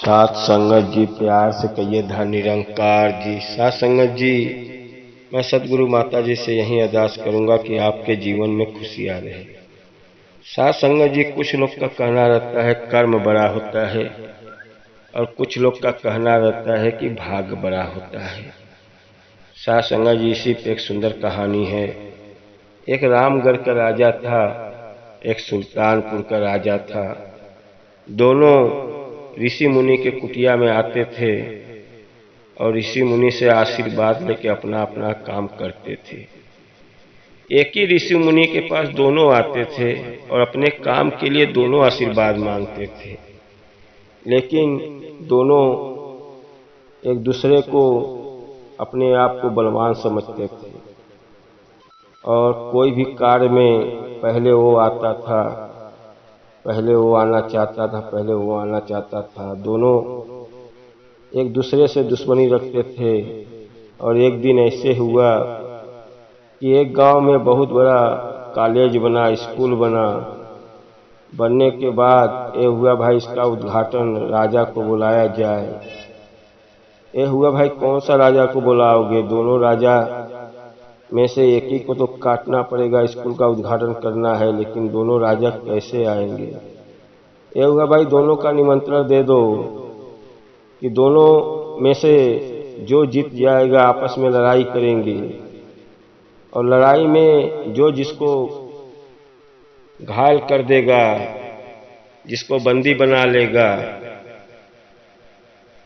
साथ संगत जी, प्यार से कहिए धन निरंकार जी। साथ संगत जी, मैं सतगुरु माता जी से यही अरदास करूंगा कि आपके जीवन में खुशियां रहे। साथ संगत जी, कुछ लोग का कहना रहता है कर्म बड़ा होता है और कुछ लोग का कहना रहता है कि भाग्य बड़ा होता है। साथ संगत जी, इसी पे एक सुंदर कहानी है। एक रामगढ़ का राजा था, एक सुल्तानपुर का राजा था। दोनों ऋषि मुनि के कुटिया में आते थे और ऋषि मुनि से आशीर्वाद लेके अपना अपना काम करते थे। एक ही ऋषि मुनि के पास दोनों आते थे और अपने काम के लिए दोनों आशीर्वाद मांगते थे, लेकिन दोनों एक दूसरे को अपने आप को बलवान समझते थे और कोई भी कार्य में पहले वो आता था, पहले वो आना चाहता था, पहले वो आना चाहता था। दोनों एक दूसरे से दुश्मनी रखते थे। और एक दिन ऐसे हुआ कि एक गांव में बहुत बड़ा कॉलेज बना, स्कूल बना। बनने के बाद ये हुआ भाई इसका उद्घाटन राजा को बुलाया जाए। ये हुआ भाई कौन सा राजा को बुलाओगे? दोनों राजा में से एक ही को तो काटना पड़ेगा, स्कूल का उद्घाटन करना है, लेकिन दोनों राजा कैसे आएंगे? ये हुआ भाई दोनों का निमंत्रण दे दो कि दोनों में से जो जीत जाएगा आपस में लड़ाई करेंगे और लड़ाई में जो जिसको घायल कर देगा, जिसको बंदी बना लेगा,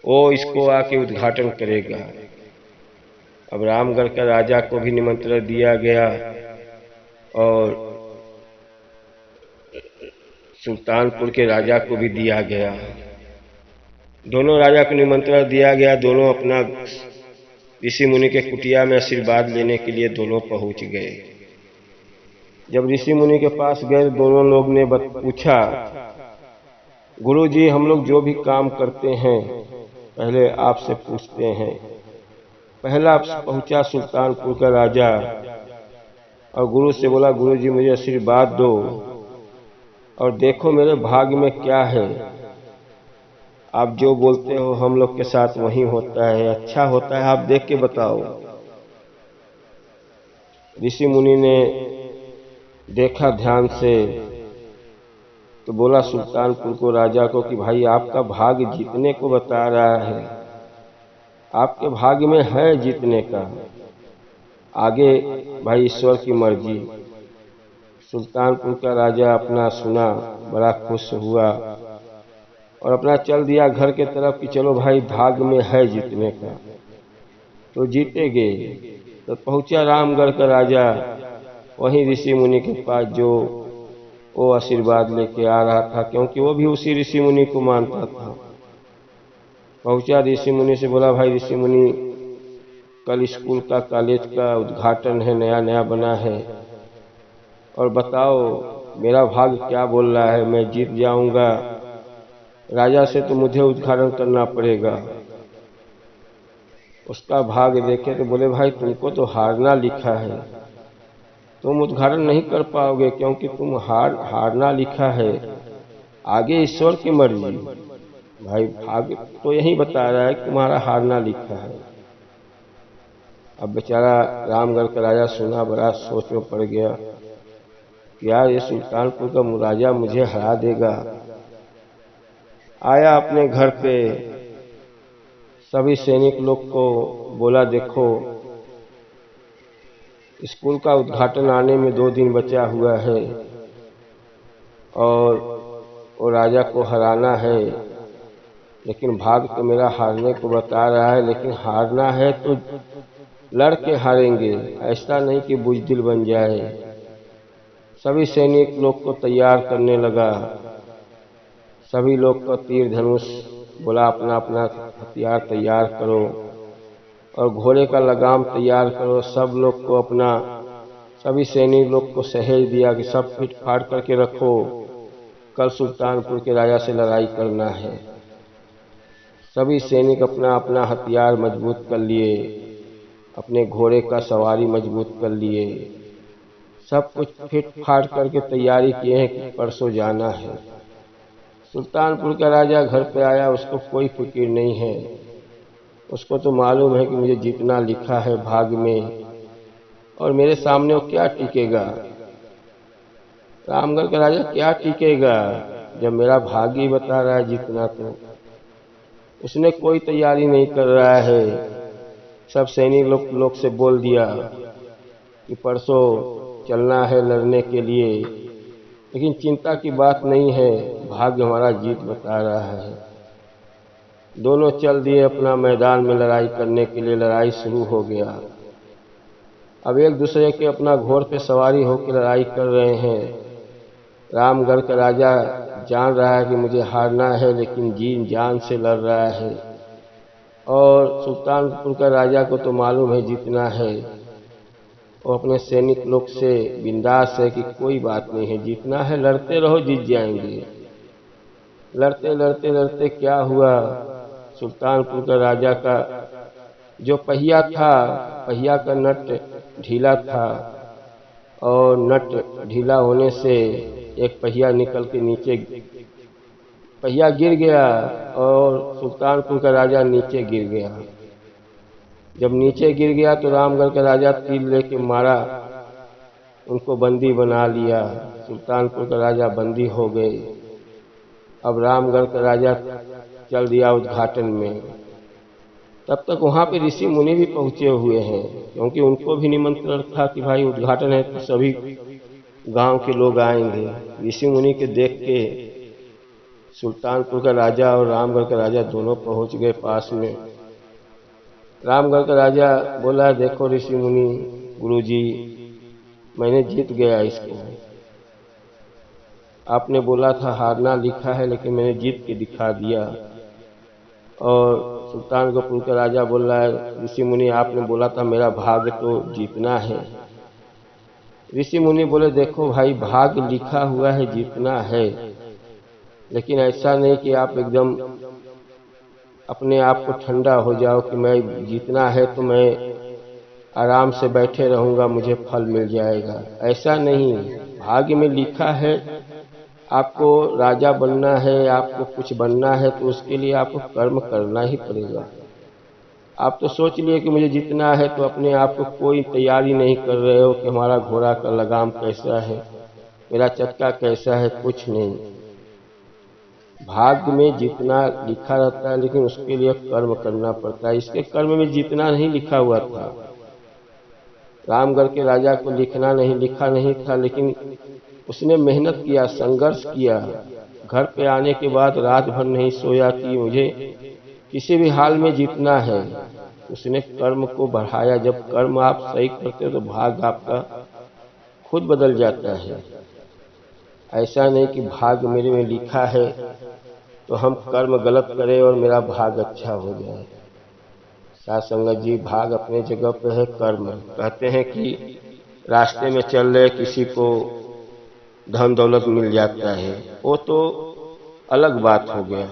वो इसको आके उद्घाटन करेगा। अब रामगढ़ का राजा को भी निमंत्रण दिया गया और सुल्तानपुर के राजा को भी दिया गया। दोनों राजा को निमंत्रण दिया गया। दोनों अपना ऋषि मुनि के कुटिया में आशीर्वाद लेने के लिए दोनों पहुंच गए। जब ऋषि मुनि के पास गए, दोनों लोग ने पूछा, गुरु जी हम लोग जो भी काम करते हैं पहले आपसे पूछते हैं। पहला पहुंचा सुल्तानपुर का राजा और गुरु से बोला, गुरु जी मुझे आशीर्वाद दो और देखो मेरे भाग्य में क्या है। आप जो बोलते हो हम लोग के साथ वही होता है, अच्छा होता है, आप देख के बताओ। ऋषि मुनि ने देखा ध्यान से तो बोला सुल्तानपुर को राजा को कि भाई आपका भाग्य जीतने को बता रहा है, आपके भाग्य में है जीतने का, आगे भाई ईश्वर की मर्जी। सुल्तानपुर का राजा अपना सुना, बड़ा खुश हुआ और अपना चल दिया घर के तरफ कि चलो भाई भाग्य में है जीतने का, तो जीतेंगे। तो पहुंचा रामगढ़ का राजा वहीं ऋषि मुनि के पास जो वो आशीर्वाद लेके आ रहा था, क्योंकि वो भी उसी ऋषि मुनि को मानता था। पहुंचा ऋषि मुनि से बोला, भाई ऋषि मुनि कल स्कूल का कॉलेज का उद्घाटन है, नया नया बना है, और बताओ मेरा भाग्य क्या बोल रहा है, मैं जीत जाऊंगा? राजा से तो मुझे उद्घाटन करना पड़ेगा। उसका भाग्य देखे तो बोले, भाई तुमको तो हारना लिखा है, तुम उद्घाटन नहीं कर पाओगे क्योंकि तुम हारना लिखा है, आगे ईश्वर की मर्जी। भाई भाग्य तो यही बता रहा है कि तुम्हारा हारना लिखा है। अब बेचारा रामगढ़ का राजा सुना, बड़ा सोच में पड़ गया कि यार ये सुल्तानपुर का राजा मुझे हरा देगा। आया अपने घर पे, सभी सैनिक लोग को बोला, देखो स्कूल का उद्घाटन आने में 2 दिन बचा हुआ है और वो राजा को हराना है, लेकिन भाग्य तो मेरा हारने को बता रहा है, लेकिन हारना है तो लड़ के हारेंगे, ऐसा नहीं कि बुजदिल बन जाए। सभी सैनिक लोग को तैयार करने लगा। सभी लोग को तीर धनुष बोला, अपना अपना हथियार तैयार करो और घोड़े का लगाम तैयार करो। सब लोग को अपना, सभी सैनिक लोग को सहेज दिया कि सब फिट फाड़ करके रखो, कल सुल्तानपुर के राजा से लड़ाई करना है। सभी सैनिक अपना अपना हथियार मजबूत कर लिए, अपने घोड़े का सवारी मजबूत कर लिए, सब कुछ फिट फाड़ करके तैयारी किए हैं कि परसों जाना है। सुल्तानपुर का राजा घर पे आया, उसको कोई फिक्र नहीं है। उसको तो मालूम है कि मुझे जितना लिखा है भाग्य में, और मेरे सामने वो क्या टिकेगा। रामगढ़ का राजा क्या टिकेगा जब मेरा भाग्य ही बता रहा है जितना। तो उसने कोई तैयारी नहीं कर रहा है। सब सैनिक लोग से बोल दिया कि परसों चलना है लड़ने के लिए, लेकिन चिंता की बात नहीं है, भाग्य हमारा जीत बता रहा है। दोनों चल दिए अपना मैदान में लड़ाई करने के लिए। लड़ाई शुरू हो गया। अब एक दूसरे के अपना घोड़ पे सवारी होकर लड़ाई कर रहे हैं। रामगढ़ का राजा जान रहा है कि मुझे हारना है, लेकिन जी जान से लड़ रहा है। और सुल्तानपुर का राजा को तो मालूम है जीतना है। वो अपने सैनिक लोग से बिंदास है कि कोई बात नहीं है, जीतना है, लड़ते रहो, जीत जाएंगे। लड़ते लड़ते लड़ते क्या हुआ, सुल्तानपुर का राजा का जो पहिया था, पहिया का नट ढीला था, और नट ढीला होने से एक पहिया निकल के नीचे, पहिया गिर गया और सुल्तानपुर का राजा नीचे गिर गया। जब नीचे गिर गया तो रामगढ़ का राजा तीर लेके मारा, उनको बंदी बना लिया। सुल्तानपुर का राजा बंदी हो गए। अब रामगढ़ का राजा चल दिया उद्घाटन में। तब तक वहाँ पे ऋषि मुनि भी पहुँचे हुए हैं, क्योंकि उनको भी निमंत्रण था कि भाई उद्घाटन है तो सभी गांव के लोग आएंगे। ऋषि मुनि के देख के सुल्तानपुर का राजा और रामगढ़ का राजा दोनों पहुँच गए पास में। रामगढ़ का राजा बोला, देखो ऋषि मुनि, गुरुजी, मैंने जीत गया इसको। आपने बोला था हारना लिखा है, लेकिन मैंने जीत के दिखा दिया। और सुल्तानपुर का राजा बोल रहा है, ऋषि मुनि आपने बोला था मेरा भाग्य तो जीतना है। ऋषि मुनि बोले, देखो भाई, भाग्य लिखा हुआ है जीतना है, लेकिन ऐसा नहीं कि आप एकदम अपने आप को ठंडा हो जाओ कि मैं जीतना है तो मैं आराम से बैठे रहूंगा, मुझे फल मिल जाएगा। ऐसा नहीं, भाग्य में लिखा है आपको राजा बनना है, आपको कुछ बनना है, तो उसके लिए आपको कर्म करना ही पड़ेगा। आप तो सोच लिए कि मुझे जीतना है, तो अपने आप को कोई तैयारी नहीं कर रहे हो कि हमारा घोड़ा का लगाम कैसा है, मेरा चक्का कैसा है, कुछ नहीं। भाग्य में जीतना लिखा रहता है, लेकिन उसके लिए कर्म करना पड़ता है। इसके कर्म में जीतना नहीं लिखा हुआ था। रामगढ़ के राजा को लिखा नहीं था, लेकिन उसने मेहनत किया, संघर्ष किया। घर पे आने के बाद रात भर नहीं सोया कि मुझे किसी भी हाल में जीतना है। उसने कर्म को बढ़ाया। जब कर्म आप सही करते हो तो भाग्य आपका खुद बदल जाता है। ऐसा नहीं कि भाग्य मेरे में लिखा है तो हम कर्म गलत करें और मेरा भाग्य अच्छा हो जाए। साथ संगत जी, भाग्य अपने जगह पे है, कर्म। कहते हैं कि रास्ते में चल रहे किसी को धन दौलत मिल जाता है, वो तो अलग बात हो गया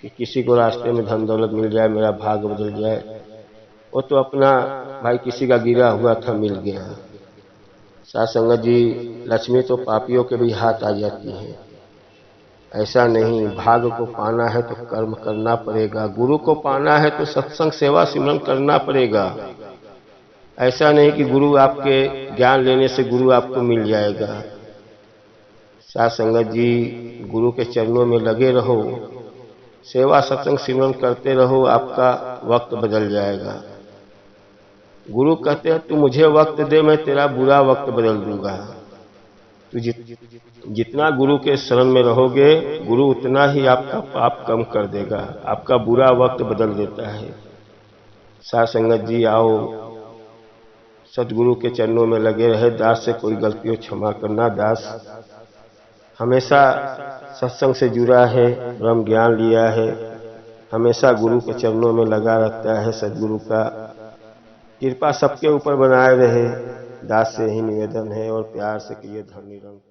कि किसी को रास्ते में धन दौलत मिल जाए, मेरा भाग्य बदल जाए, वो तो अपना भाई किसी का गिरा हुआ था मिल गया। साथ संगत जी, लक्ष्मी तो पापियों के भी हाथ आ जाती है। ऐसा नहीं, भाग्य को पाना है तो कर्म करना पड़ेगा। गुरु को पाना है तो सत्संग सेवा सिमरन करना पड़ेगा। ऐसा नहीं कि गुरु आपके ज्ञान लेने से गुरु आपको मिल जाएगा। साथ संगत जी, गुरु के चरणों में लगे रहो, सेवा सत्संग सिमरन करते रहो, आपका वक्त बदल जाएगा। गुरु कहते हैं तू मुझे वक्त दे, मैं तेरा बुरा वक्त बदल दूंगा। तो जितना गुरु के शरण में रहोगे, गुरु उतना ही आपका पाप कम कर देगा, आपका बुरा वक्त बदल देता है। साथ संगत जी, आओ सतगुरु के चरणों में लगे रहे। दास से कोई गलती हो क्षमा करना। दास हमेशा सत्संग से जुड़ा है, ब्रह्म ज्ञान लिया है, हमेशा गुरु के चरणों में लगा रहता है। सतगुरु का कृपा सबके ऊपर बनाए रहे। दास से ही निवेदन है और प्यार से कि ये धन निरंकार